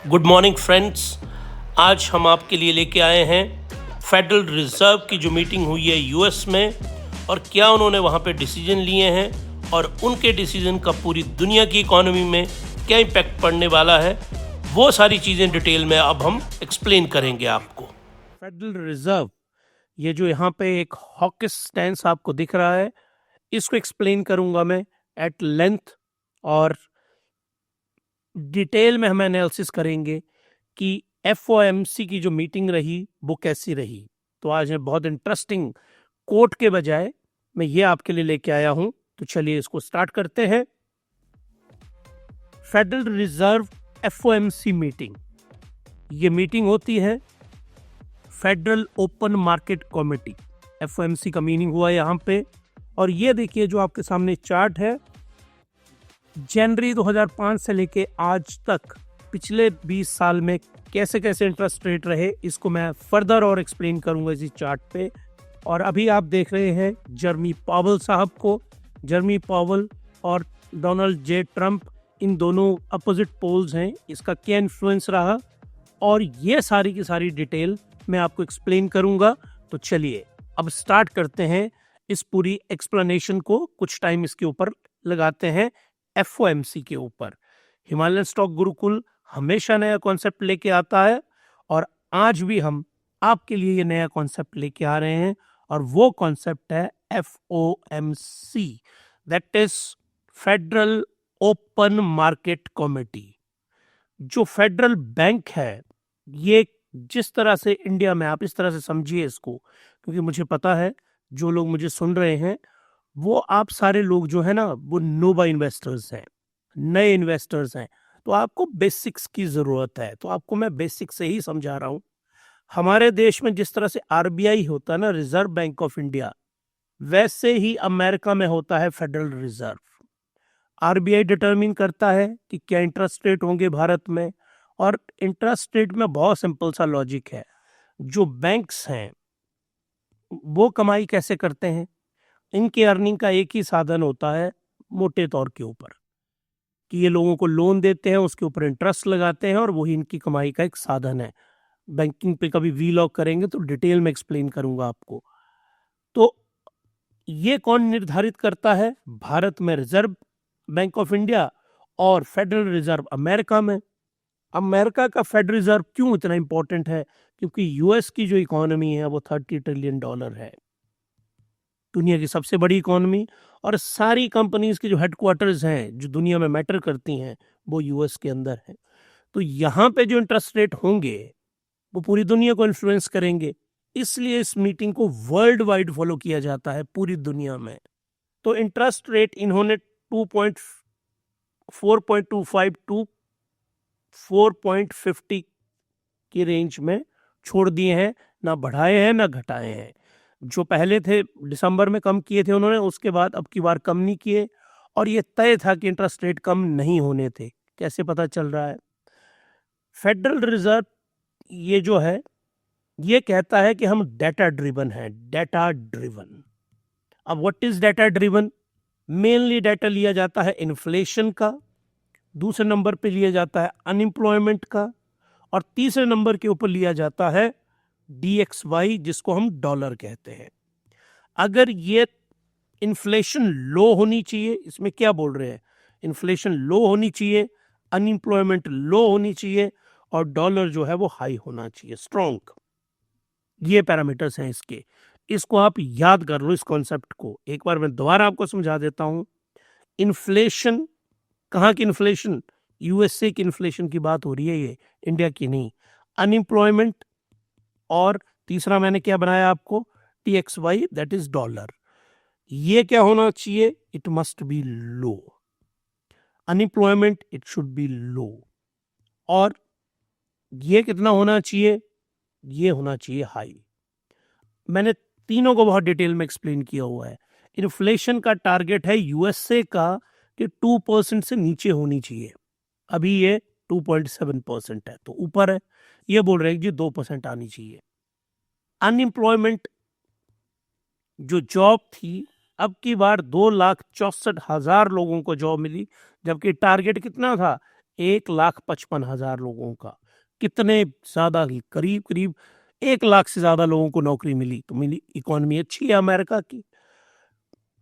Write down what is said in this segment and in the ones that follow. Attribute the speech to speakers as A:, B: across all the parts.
A: Good morning friends. आज हम आपके लिए लेके आए हैं फेडरल रिजर्व की जो मीटिंग हुई है यूएस में, और क्या उन्होंने वहाँ पे डिसीजन लिए हैं और उनके डिसीजन का पूरी दुनिया की इकोनॉमी में क्या इम्पैक्ट पड़ने वाला है, वो सारी चीज़ें डिटेल में अब हम एक्सप्लेन करेंगे आपको। फेडरल रिजर्व, ये जो यहाँ पे एक हॉकिश स्टैंस आपको दिख रहा है, इसको एक्सप्लेन करूँगा मैं एट लेंथ, और डिटेल में हम एनालिसिस करेंगे कि एफओएमसी की जो मीटिंग रही वो कैसी रही। तो आज मैं बहुत इंटरेस्टिंग कोट के बजाय मैं ये आपके लिए लेके आया हूं, तो चलिए इसको स्टार्ट करते हैं। फेडरल रिजर्व एफओएमसी मीटिंग, ये मीटिंग होती है federal open market committee. FOMC का मीनिंग हुआ यहाँ पे, और ये देखिए जो आपके सामने चार्ट है, जनवरी 2005 से लेके आज तक पिछले 20 साल में कैसे कैसे इंटरेस्ट रेट रहे, इसको मैं फर्दर और एक्सप्लेन करूंगा इसी चार्ट पे। और अभी आप देख रहे हैं जर्मी पावल साहब को। जर्मी पावल और डोनाल्ड जे ट्रंप, इन दोनों अपोजिट पोल्स हैं, इसका क्या इन्फ्लुएंस रहा, और ये सारी की सारी डिटेल मैं आपको एक्सप्लेन करूंगा। तो चलिए अब स्टार्ट करते हैं इस पूरी एक्सप्लेनेशन को, कुछ टाइम इसके ऊपर लगाते हैं एफओएमसी के ऊपर। हिमालयन स्टॉक गुरुकुल हमेशा नया कॉन्सेप्ट लेके आता है, और आज भी हम आपके लिए ये नया कॉन्सेप्ट लेके आ रहे हैं, और वो कॉन्सेप्ट है FOMC, that is federal open market committee. जो फेडरल बैंक है, ये जिस तरह से इंडिया में, आप इस तरह से समझिए इसको, क्योंकि मुझे पता है जो लोग मुझे सुन रहे हैं वो आप सारे लोग जो है ना वो नोवा इन्वेस्टर्स हैं, नए इन्वेस्टर्स हैं, तो आपको बेसिक्स की जरूरत है। तो आपको मैं बेसिक से ही समझा रहा हूं। हमारे देश में जिस तरह से आरबीआई होता है ना, रिजर्व बैंक ऑफ इंडिया, वैसे ही अमेरिका में होता है फेडरल रिजर्व। आरबीआई डिटरमिन करता है कि क्या इंटरेस्ट रेट होंगे भारत में, और इंटरेस्ट रेट में बहुत सिंपल सा लॉजिक है। जो बैंक्स हैं वो कमाई कैसे करते हैं, इनकी अर्निंग का एक ही साधन होता है मोटे तौर के ऊपर, कि ये लोगों को लोन देते हैं, उसके ऊपर इंटरेस्ट लगाते हैं, और वही इनकी कमाई का एक साधन है। बैंकिंग पे कभी वीलॉग करेंगे तो डिटेल में एक्सप्लेन करूंगा आपको। तो ये कौन निर्धारित करता है? भारत में रिजर्व बैंक ऑफ इंडिया, और फेडरल रिजर्व अमेरिका में। अमेरिका का फेडरल रिजर्व क्यों इतना इंपॉर्टेंट है? क्योंकि यूएस की जो इकोनॉमी है वो $30 ट्रिलियन है, दुनिया की सबसे बड़ी इकोनॉमी, और सारी कंपनीज के जो हेडक्वार्टर्स हैं जो दुनिया में मैटर करती हैं वो यूएस के अंदर है। तो यहाँ पे जो इंटरेस्ट रेट होंगे वो पूरी दुनिया को इन्फ्लुएंस करेंगे, इसलिए इस मीटिंग को वर्ल्ड वाइड फॉलो किया जाता है पूरी दुनिया में। तो इंटरेस्ट रेट इन्होंने 4.25 टू 4.50 की रेंज में छोड़ दिए हैं, ना बढ़ाए हैं ना घटाए हैं। जो पहले थे दिसंबर में कम किए थे उन्होंने, उसके बाद अब की बार कम नहीं किए, और ये तय था कि इंटरेस्ट रेट कम नहीं होने थे। कैसे पता चल रहा है? फेडरल रिजर्व ये जो है ये कहता है कि हम डेटा ड्रिवन है, डेटा ड्रिवन। अब what is data driven? Mainly data लिया जाता है इन्फ्लेशन का, दूसरे नंबर पे लिया जाता है अनएम्प्लॉयमेंट का, और तीसरे नंबर के ऊपर लिया जाता है DXY, जिसको हम डॉलर कहते हैं। अगर ये इन्फ्लेशन लो होनी चाहिए, इसमें क्या बोल रहे हैं, इन्फ्लेशन लो होनी चाहिए, अनएम्प्लॉयमेंट लो होनी चाहिए, और डॉलर जो है वो हाई होना चाहिए, स्ट्रॉन्ग। ये पैरामीटर्स हैं इसके, इसको आप याद कर लो इस कॉन्सेप्ट को। एक बार मैं दोबारा आपको समझा देता हूं। इन्फ्लेशन, कहाँ की इन्फ्लेशन? यूएसए की इन्फ्लेशन की बात हो रही है, ये इंडिया की नहीं। अनएम्प्लॉयमेंट, और तीसरा मैंने क्या बनाया आपको, TXY, दैट इज डॉलर। ये क्या होना चाहिए? It must be low. Unemployment, it should be low. और ये कितना होना चाहिए? ये होना चाहिए हाई। मैंने तीनों को बहुत डिटेल में एक्सप्लेन किया हुआ है। इन्फ्लेशन का टारगेट है यूएसए का कि 2% से नीचे होनी चाहिए। अभी ये 2.7% है, तो ऊपर है। ये बोल रहे हैं कि 2% आनी चाहिए। अनएम्प्लॉयमेंट, जो जॉब थी, अब की बार 2,64,000 लोगों को जॉब मिली, जबकि टारगेट कितना था? 1,55,000 लोगों का। कितने ज्यादा, करीब करीब 1 लाख से ज्यादा लोगों को नौकरी मिली, तो मिली। इकोनॉमी अच्छी है अमेरिका की।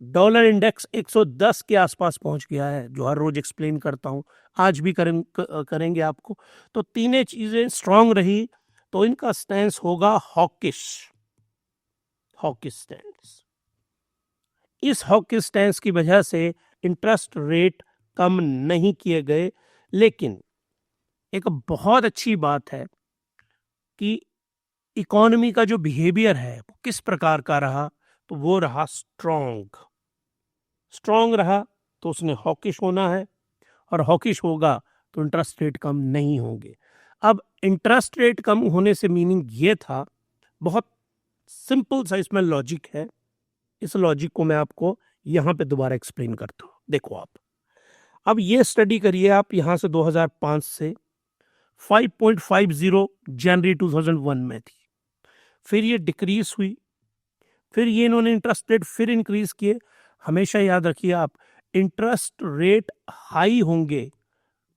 A: डॉलर इंडेक्स 110 के आसपास पहुंच गया है, जो हर रोज एक्सप्लेन करता हूं, आज भी करेंगे आपको। तो तीनों चीजें स्ट्रांग रही, तो इनका स्टैंस होगा हॉकिश। Hawkish stance. इस हॉकिश स्टैंस की वजह से इंटरेस्ट रेट कम नहीं किए गए। लेकिन एक बहुत अच्छी बात है कि इकोनॉमी का जो बिहेवियर है वो किस प्रकार का रहा, तो वो रहा स्ट्रांग। स्ट्रांग रहा तो उसने हॉकिश होना है, और हॉकिश होगा तो इंटरेस्ट रेट कम नहीं होंगे। अब इंटरेस्ट रेट कम होने से मीनिंग ये था, बहुत सिंपल सा इसमें लॉजिक है। इस लॉजिक को मैं आपको यहां पे दोबारा एक्सप्लेन करता हूं। देखो आप, अब ये स्टडी करिए आप, यहां से 2005 से 5.50 जनवरी 2001 में थी, फिर ये डिक्रीज हुई, फिर ये इन्होंने इंटरेस्ट रेट फिर इंक्रीज किए। हमेशा याद रखिए आप, इंटरेस्ट रेट हाई होंगे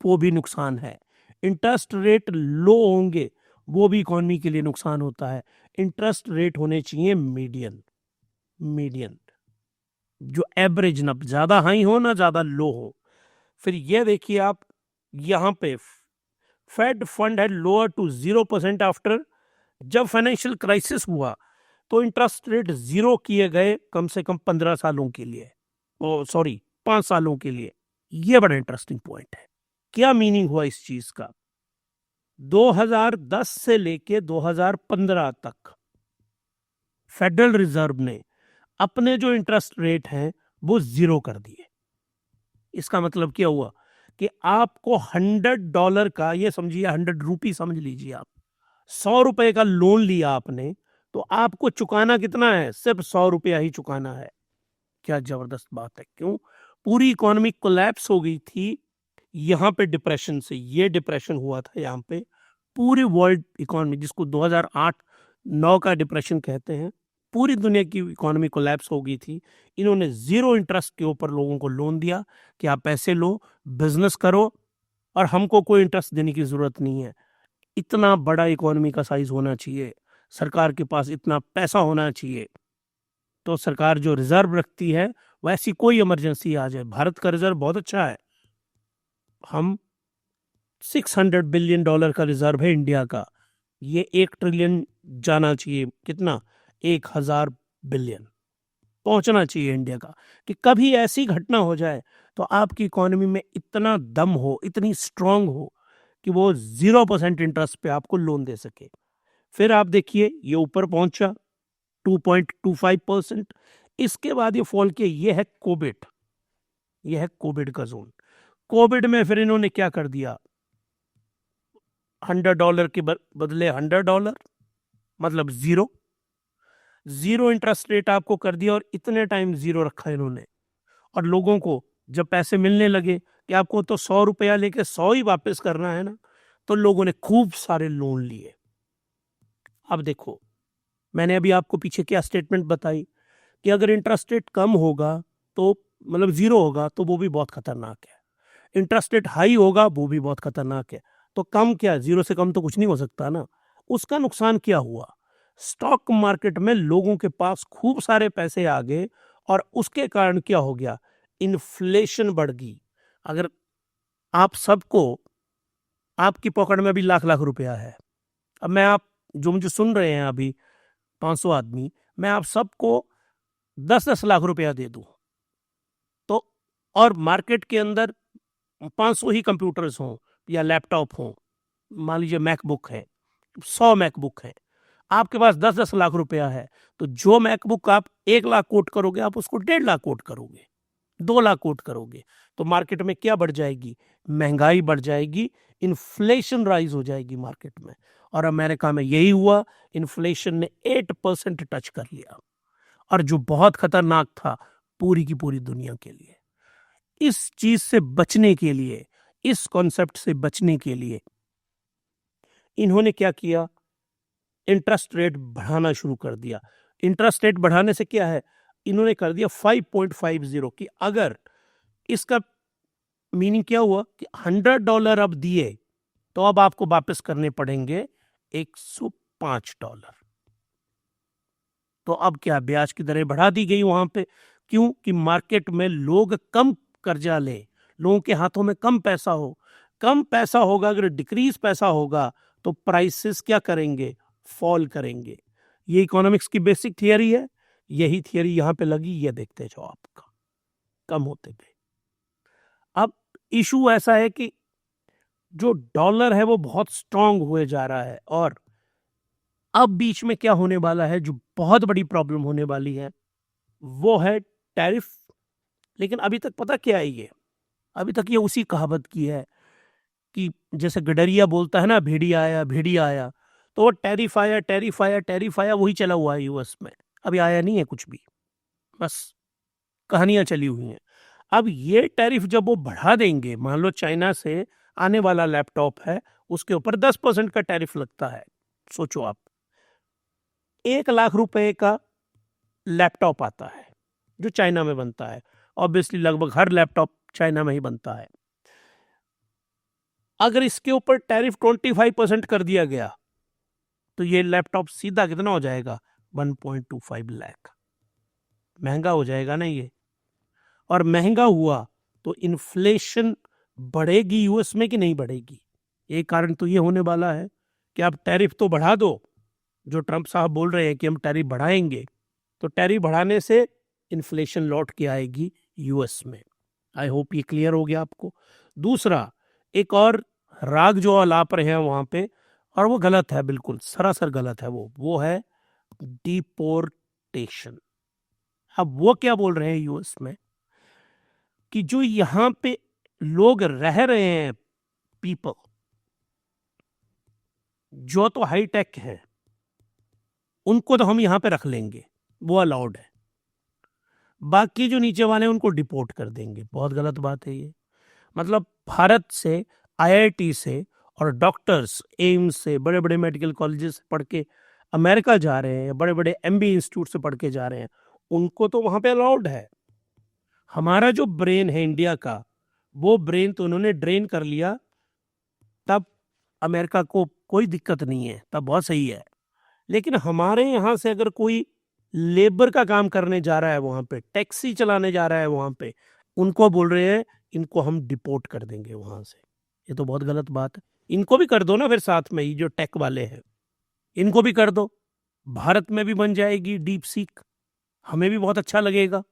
A: वो भी नुकसान है, इंटरेस्ट रेट लो होंगे वो भी इकोनॉमी के लिए नुकसान होता है। इंटरेस्ट रेट होने चाहिए मीडियन, मीडियन, जो एवरेज, ना ज्यादा हाई हो ना ज्यादा लो हो। फिर ये देखिए आप, यहां पे फेड फंड है लोअर टू 0% आफ्टर, जब फाइनेंशियल क्राइसिस हुआ तो इंटरेस्ट रेट 0 किए गए कम से कम 15 सालों के लिए, ओ सॉरी 5 सालों के लिए। यह बड़ा इंटरेस्टिंग पॉइंट है। क्या मीनिंग हुआ इस चीज का? 2010 से लेके 2015 तक फेडरल रिजर्व ने अपने जो इंटरेस्ट रेट हैं वो 0 कर दिए। इसका मतलब क्या हुआ कि आपको $100 का, ये समझिए 100 रुपी समझ लीजिए आप, 100 रुपए का लोन लिया आपने, तो आपको चुकाना कितना है? सिर्फ 100 रुपया ही चुकाना है। क्या जबरदस्त बात है। क्यों? पूरी इकोनॉमी कोलैप्स हो गई थी यहां पे डिप्रेशन से। ये डिप्रेशन हुआ था यहां पे, पूरी वर्ल्ड इकोनॉमी, जिसको 2008-9 का डिप्रेशन कहते हैं, पूरी दुनिया की इकोनॉमी कोलैप्स हो गई थी। इन्होंने 0 इंटरेस्ट के ऊपर लोगों को लोन दिया कि आप पैसे लो, बिजनेस करो, और हमको कोई इंटरेस्ट देने की जरूरत नहीं है। इतना बड़ा इकोनॉमी का साइज होना चाहिए, सरकार के पास इतना पैसा होना चाहिए, तो सरकार जो रिजर्व रखती है, वैसी कोई इमरजेंसी आ जाए, भारत का रिजर्व बहुत अच्छा है। हम $600 बिलियन का रिजर्व है इंडिया का। ये 1 ट्रिलियन जाना चाहिए, कितना? 1000 बिलियन पहुंचना चाहिए इंडिया का, कि कभी ऐसी घटना हो जाए तो आपकी इकोनॉमी में इतना दम हो, इतनी स्ट्रांग हो कि वो 0% इंटरेस्ट पे आपको लोन दे सके। फिर आप देखिए ये ऊपर पहुंचा 2.25%। इसके बाद ये फॉल किया। ये है कोविड, ये है कोविड का जोन। कोविड में फिर इन्होंने क्या कर दिया? $100 के बदले $100, मतलब 0 इंटरेस्ट रेट आपको कर दिया, और इतने टाइम 0 रखा इन्होंने। और लोगों को जब पैसे मिलने लगे कि आपको तो 100 रुपया लेके 100 ही वापस करना है ना, तो लोगों ने खूब सारे लोन लिए। अब देखो, मैंने अभी आपको पीछे क्या स्टेटमेंट बताई कि अगर इंटरेस्ट रेट कम होगा तो, मतलब 0 होगा, तो वो भी बहुत खतरनाक है। इंटरेस्ट रेट हाई होगा वो भी बहुत खतरनाक है। तो कम क्या, 0 से कम तो कुछ नहीं हो सकता ना। उसका नुकसान क्या हुआ? स्टॉक मार्केट में लोगों के पास खूब सारे पैसे आ गए, और उसके कारण क्या हो गया? इन्फ्लेशन बढ़ गई। अगर आप सबको, आपकी पॉकेट में अभी लाख लाख रुपया है, अब मैं, आप जो मुझे सुन रहे हैं अभी 500 आदमी, मैं आप सबको 10-10 लाख रुपया दे दूं, तो, और मार्केट के अंदर 500 ही कंप्यूटर्स हों या लैपटॉप हों, मान लीजिए मैकबुक है, 100 मैकबुक है, आपके पास 10-10 लाख रुपया है, तो जो मैकबुक आप 1 लाख कोट करोगे, आप उसको 1.5 लाख कोट करोगे, 2 लाख कोट करोगे, तो मार्केट में क्या बढ़ जाएगी? महंगाई बढ़ जाएगी, इन्फ्लेशन राइज हो जाएगी मार्केट में। और अमेरिका में यही हुआ, इन्फ्लेशन ने 8% टच कर लिया, और जो बहुत खतरनाक था पूरी की पूरी दुनिया के लिए। इस चीज से बचने के लिए, इस कॉन्सेप्ट से बचने के लिए इन्होंने क्या किया? इंटरेस्ट रेट बढ़ाना शुरू कर दिया। इंटरेस्ट रेट बढ़ाने से क्या है? इन्होंने कर दिया 5.50, कि अगर इसका मीनिंग क्या हुआ कि $100 अब दिए तो अब आपको वापस करने पड़ेंगे $105। तो अब क्या, ब्याज की दरें बढ़ा दी गई वहां पे। क्यों? कि मार्केट में लोग कम कर्जा ले, लोगों के हाथों में कम पैसा हो। कम पैसा होगा, अगर डिक्रीज पैसा होगा तो प्राइसेस क्या करेंगे? फॉल करेंगे। ये इकोनॉमिक्स की बेसिक थियरी है। यही थियरी यहां पे लगी, ये देखते जाओ, आपका कम होते गए। अब इशू ऐसा है कि जो डॉलर है वो बहुत स्ट्रांग हुए जा रहा है, और अब बीच में क्या होने वाला है, जो बहुत बड़ी प्रॉब्लम होने वाली है, वो है टैरिफ। लेकिन अभी तक पता क्या है, ये अभी तक ये उसी कहावत की है कि जैसे गडरिया बोलता है ना, भेड़िया आया भेड़िया आया, तो वो टैरिफ आया टैरिफ आया टैरिफ आया, वही चला हुआ है यूएस में। अभी आया नहीं है कुछ भी, बस कहानियां चली हुई हैं। अब ये टैरिफ जब वो बढ़ा देंगे, मान लो चाइना से आने वाला लैपटॉप है, उसके ऊपर 10% का टैरिफ लगता है। सोचो आप, 1 लाख रुपए का लैपटॉप आता है जो चाइना में बनता है। ऑब्वियसली लगभग हर लैपटॉप चाइना में ही बनता है। अगर इसके ऊपर टैरिफ 25% कर दिया गया तो ये लैपटॉप सीधा कितना हो जाएगा? 1.25 लाख। महंगा हो जाएगा ना ये। और महंगा हुआ तो इन्फ्लेशन बढ़ेगी यूएस में कि नहीं बढ़ेगी? एक कारण तो ये होने वाला है कि आप टैरिफ तो बढ़ा दो, जो ट्रंप साहब बोल रहे हैं कि हम टैरिफ बढ़ाएंगे, तो टैरिफ बढ़ाने से इन्फ्लेशन लौट के आएगी यूएस में। आई होप ये क्लियर हो गया आपको। दूसरा, एक और राग जो अलाप रहे हैं वहां पे, और वो गलत है, बिल्कुल सरासर गलत है, वो है डिपोर्टेशन। अब वो क्या बोल रहे हैं यूएस में कि जो यहां पे लोग रह रहे हैं, पीपल जो तो हाई टेक है, उनको तो हम यहां पे रख लेंगे, वो अलाउड है। बाकी जो नीचे वाले हैं उनको डिपोर्ट कर देंगे। बहुत गलत बात है ये। मतलब भारत से, आईआईटी से और डॉक्टर्स एम्स से, बड़े बड़े मेडिकल कॉलेजेस से पढ़ के अमेरिका जा रहे हैं, बड़े बड़े एमबी इंस्टीट्यूट से पढ़ के जा रहे हैं, उनको तो वहां पे अलाउड है। हमारा जो ब्रेन है इंडिया का, वो ब्रेन तो उन्होंने ड्रेन कर लिया, तब अमेरिका को कोई दिक्कत नहीं है, तब बहुत सही है। लेकिन हमारे यहाँ से अगर कोई लेबर का काम करने जा रहा है, वहां पे टैक्सी चलाने जा रहा है, वहां पे उनको बोल रहे हैं इनको हम डिपोर्ट कर देंगे वहां से। ये तो बहुत गलत बात है। इनको भी कर दो ना फिर साथ में, ही जो टेक वाले हैं इनको भी कर दो। भारत में भी बन जाएगी डीप सीक, हमें भी बहुत अच्छा लगेगा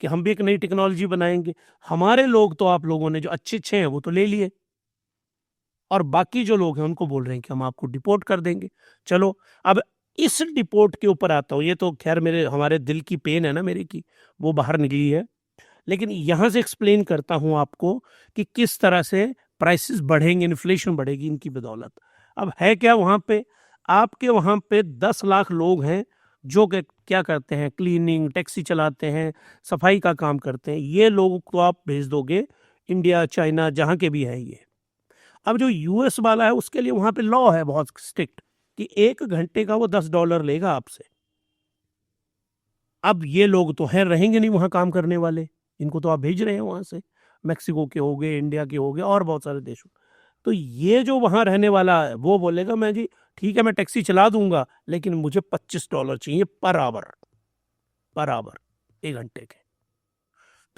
A: कि हम भी एक नई टेक्नोलॉजी बनाएंगे। हमारे लोग तो, आप लोगों ने जो अच्छे अच्छे हैं वो तो ले लिए, और बाकी जो लोग हैं उनको बोल रहे हैं कि हम आपको डिपोर्ट कर देंगे। चलो, अब इस डिपोर्ट के ऊपर आता हूँ। ये तो खैर हमारे दिल की पेन है ना, मेरे की, वो बाहर निकली है। लेकिन यहां से एक्सप्लेन करता हूं आपको कि किस तरह से प्राइसेस बढ़ेंगे, इन्फ्लेशन बढ़ेगी इनकी बदौलत। अब है क्या वहां पे, आपके वहां पे 10 लाख लोग हैं जो क्या करते हैं, क्लीनिंग, टैक्सी चलाते हैं, सफाई का काम करते हैं। ये लोगों को आप भेज दोगे इंडिया, चाइना, जहां के भी हैं ये। अब जो यूएस वाला है उसके लिए वहां पे लॉ है बहुत स्ट्रिक्ट कि 1 घंटे का वो $10 लेगा आपसे। अब ये लोग तो हैं, रहेंगे नहीं वहां काम करने वाले, इनको तो आप भेज रहे हैं वहां से, मैक्सिको के हो गए, इंडिया के हो गए, और बहुत सारे देशों। तो ये जो वहां रहने वाला है वो बोलेगा मैं जी ठीक है, मैं टैक्सी चला दूंगा, लेकिन मुझे $25 चाहिए पर आवर, पर आवर, 1 घंटे के।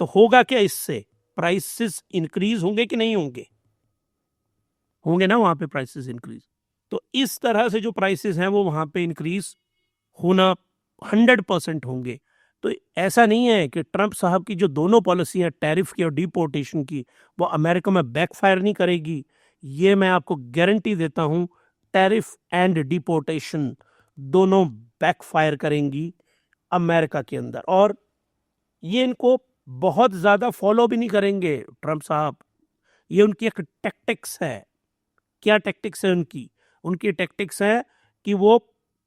A: तो होगा क्या इससे? प्राइसेस इंक्रीज होंगे कि नहीं होंगे? होंगे ना वहां पे प्राइसेस इंक्रीज। तो इस तरह से जो प्राइसेस हैं वो वहां पे इंक्रीज होना 100% होंगे। तो ऐसा नहीं है कि ट्रंप साहब की जो दोनों पॉलिसी है, टैरिफ की और डिपोर्टेशन की, वो अमेरिका में बैकफायर नहीं करेगी। ये मैं आपको गारंटी देता हूं, टैरिफ एंड डिपोर्टेशन दोनों बैकफायर करेंगी अमेरिका के अंदर। और ये इनको बहुत ज्यादा फॉलो भी नहीं करेंगे ट्रंप साहब। ये उनकी एक टैक्टिक्स है। क्या टैक्टिक्स है उनकी? उनकी टैक्टिक्स है कि वो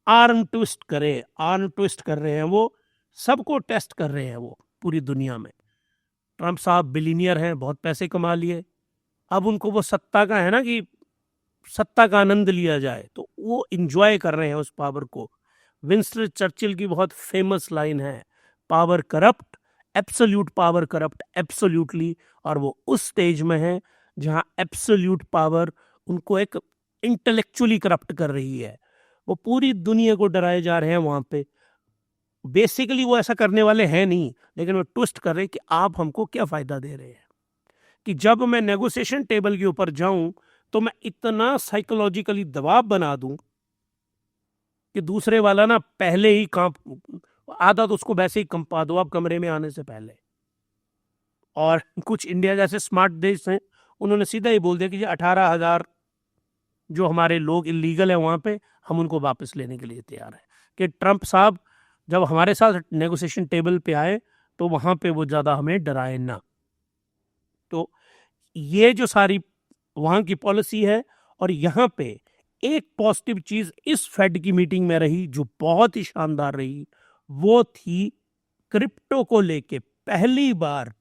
A: आर्म ट्विस्ट करे, आर्म ट्विस्ट कर रहे हैं वो, सबको टेस्ट कर रहे हैं वो पूरी दुनिया में। ट्रंप साहब बिलीनियर हैं, बहुत पैसे कमा लिए। अब उनको वो सत्ता का है ना कि सत्ता का आनंद लिया जाए, तो वो इंजॉय कर रहे हैं उस पावर को। विंस्टन चर्चिल की बहुत फेमस लाइन है, power corrupt absolute power corrupt absolutely, और वो उस स्टेज में है जहां एब्सोल्यूट पावर उनको एक इंटेलेक्चुअली करप्ट कर रही है। वो पूरी दुनिया को डराए जा रहे हैं वहां पे। बेसिकली वो ऐसा करने वाले हैं नहीं, लेकिन वो ट्विस्ट कर रहे हैं कि आप हमको क्या फायदा दे रहे हैं, कि जब मैं नेगोशिएशन टेबल के ऊपर जाऊं तो मैं इतना साइकोलॉजिकली दबाव बना दूं कि दूसरे वाला ना पहले ही आधा तो उसको वैसे ही कंपा दो आप कमरे में आने से पहले। और कुछ इंडिया जैसे स्मार्ट देश हैं, उन्होंने सीधा ही बोल दिया कि ये 18,000 जो हमारे लोग इलीगल है वहां पे, हम उनको वापस लेने के लिए तैयार है। कि ट्रंप साहब जब हमारे साथ नेगोशिएशन टेबल पे आए तो वहां पे वो ज्यादा हमें डराए ना। तो ये जो सारी वहां की पॉलिसी है। और यहाँ पे एक पॉजिटिव चीज इस फेड की मीटिंग में रही जो बहुत ही शानदार रही, वो थी क्रिप्टो को लेके पहली बार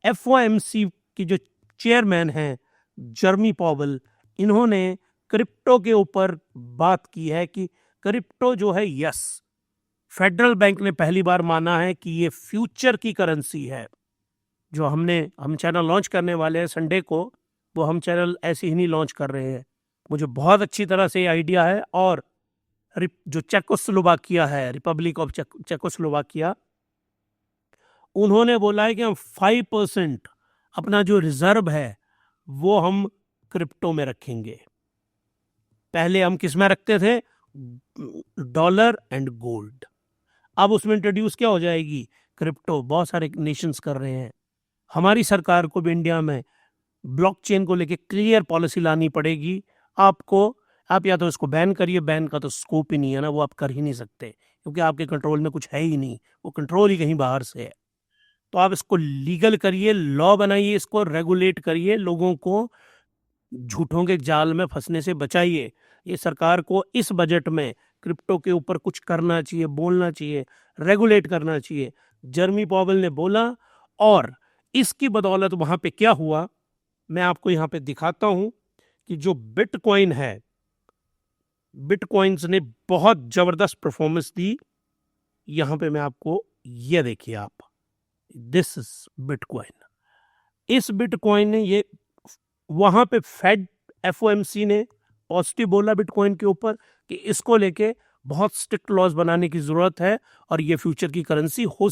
A: एफओएमसी की जो चेयरमैन हैं जर्मी पॉवेल, इन्होंने क्रिप्टो के ऊपर बात की है कि क्रिप्टो जो है, यस, फेडरल बैंक ने पहली बार माना है कि ये फ्यूचर की करेंसी है। जो हम चैनल लॉन्च करने वाले हैं संडे को, वो हम चैनल ऐसे ही नहीं लॉन्च कर रहे हैं। मुझे बहुत अच्छी तरह से आइडिया है। और जो चेकोस्लोवाकिया है, रिपब्लिक ऑफ चेकोस्लोवाकिया, उन्होंने बोला है कि हम 5% अपना जो रिजर्व है वो हम क्रिप्टो में रखेंगे। पहले हम किस में रखते थे? Dollar and gold. अब उसमें इंट्रोड्यूस क्या हो जाएगी? क्रिप्टो। बहुत सारे नेशंस कर रहे हैं। हमारी सरकार को भी इंडिया में ब्लॉकचेन को लेके क्लियर पॉलिसी लानी पड़ेगी। आप या तो इसको बैन करिए, बैन का तो स्कोप ही नहीं है ना, वो आप कर ही नहीं सकते क्योंकि आपके कंट्रोल में कुछ है ही नहीं, वो कंट्रोल ही कहीं बाहर से है। तो आप इसको लीगल करिए, लॉ बनाइए, इसको रेगुलेट करिए, लोगों को झूठों के जाल में फंसने से बचाइए। ये सरकार को इस बजट में क्रिप्टो के ऊपर कुछ करना चाहिए, बोलना चाहिए, रेगुलेट करना चाहिए। जर्मी पॉवेल ने बोला, और इसकी बदौलत वहां पे क्या हुआ मैं आपको यहाँ पे दिखाता हूं कि जो बिटकॉइन है, बिटकॉइंस ने बहुत जबरदस्त परफॉर्मेंस दी। यहां पे मैं आपको, ये देखिए आप, दिस इज बिटकॉइन। इस बिटकॉइन ने ये वहां पे फेड एफओएमसी ने पॉजिटिव बोला बिटकॉइन के ऊपर कि इसको लेके बहुत स्ट्रिक्ट लॉज बनाने की जरूरत है और ये फ्यूचर की करेंसी हो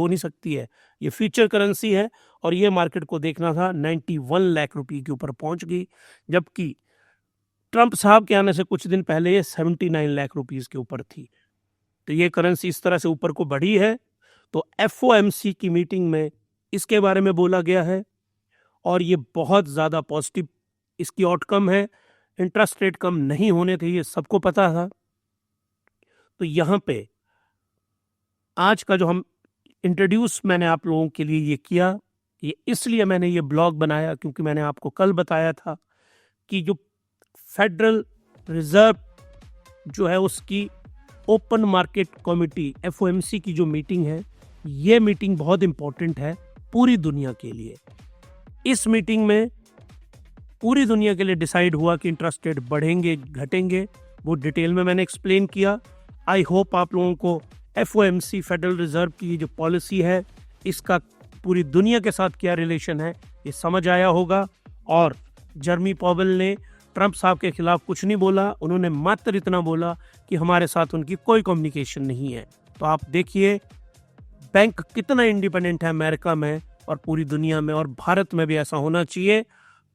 A: नहीं सकती है, ये फ्यूचर करेंसी है। और ये मार्केट को देखना था 91 लाख रुपए के ऊपर पहुंच गई, जबकि ट्रंप साहब के आने से कुछ दिन पहले ये 79 लाख रुपीस के ऊपर थी। तो ये करेंसी इस तरह से ऊपर को बढ़ी है। तो एफओएमसी की मीटिंग में इसके बारे में बोला गया है और ये बहुत ज़्यादा पॉजिटिव इसकी आउटकम है। इंटरेस्ट रेट कम नहीं होने थे, ये सबको पता था। तो यहाँ पे आज का जो हम इंट्रोड्यूस मैंने आप लोगों के लिए ये किया, ये इसलिए मैंने ये ब्लॉग बनाया क्योंकि मैंने आपको कल बताया था कि जो फेडरल रिजर्व जो है उसकी ओपन मार्केट कमेटी एफओएमसी की जो मीटिंग है, ये मीटिंग बहुत इंपॉर्टेंट है पूरी दुनिया के लिए। इस मीटिंग में पूरी दुनिया के लिए डिसाइड हुआ कि इंटरेस्ट रेट बढ़ेंगे घटेंगे, वो डिटेल में मैंने एक्सप्लेन किया। आई होप आप लोगों को एफओएमसी फेडरल रिजर्व की जो पॉलिसी है इसका पूरी दुनिया के साथ क्या रिलेशन है ये समझ आया होगा। और जर्मी पॉवेल ने ट्रंप साहब के खिलाफ कुछ नहीं बोला, उन्होंने मात्र इतना बोला कि हमारे साथ उनकी कोई कम्युनिकेशन नहीं है। तो आप देखिए बैंक कितना इंडिपेंडेंट है अमेरिका में और पूरी दुनिया में, और भारत में भी ऐसा होना चाहिए।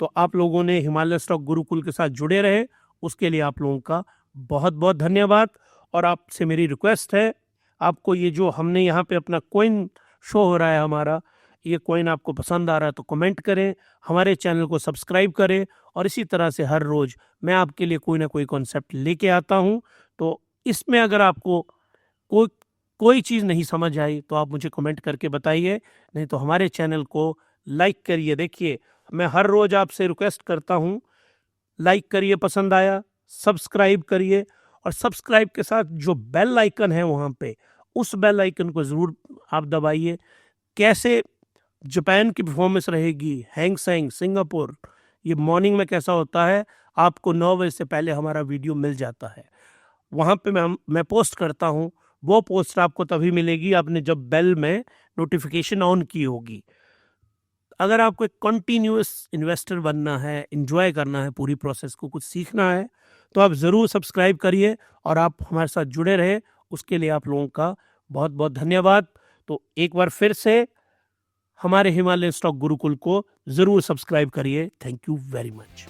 A: तो आप लोगों ने हिमालय स्टॉक गुरुकुल के साथ जुड़े रहे, उसके लिए आप लोगों का बहुत बहुत धन्यवाद। और आपसे मेरी रिक्वेस्ट है, आपको ये जो हमने यहाँ पे अपना कॉइन शो हो रहा है हमारा, ये कॉइन आपको पसंद आ रहा है तो कमेंट करें, हमारे चैनल को सब्सक्राइब करें, और इसी तरह से हर रोज़ मैं आपके लिए कोई ना कोई कॉन्सेप्ट लेके आता हूँ। तो इसमें अगर आपको कोई चीज़ नहीं समझ आई तो आप मुझे कमेंट करके बताइए, नहीं तो हमारे चैनल को लाइक करिए। देखिए मैं हर रोज़ आपसे रिक्वेस्ट करता हूँ, लाइक करिए, पसंद आया सब्सक्राइब करिए, और सब्सक्राइब के साथ जो बेल आइकन है वहाँ पे, उस बेल आइकन को ज़रूर आप दबाइए। कैसे जापान की परफॉर्मेंस रहेगी, हैंगसेंग सिंगापुर, ये मॉर्निंग में कैसा होता है, आपको 9 बजे से पहले हमारा वीडियो मिल जाता है। वहाँ पे मैं पोस्ट करता हूँ वो पोस्ट आपको तभी मिलेगी आपने जब बेल में नोटिफिकेशन ऑन की होगी। अगर आपको एक कंटिन्यूअस इन्वेस्टर बनना है, एंजॉय करना है पूरी प्रोसेस को, कुछ सीखना है, तो आप ज़रूर सब्सक्राइब करिए और आप हमारे साथ जुड़े रहे। उसके लिए आप लोगों का बहुत बहुत धन्यवाद। तो एक बार फिर से हमारे हिमालयन स्टॉक गुरुकुल को ज़रूर सब्सक्राइब करिए। Thank you very much.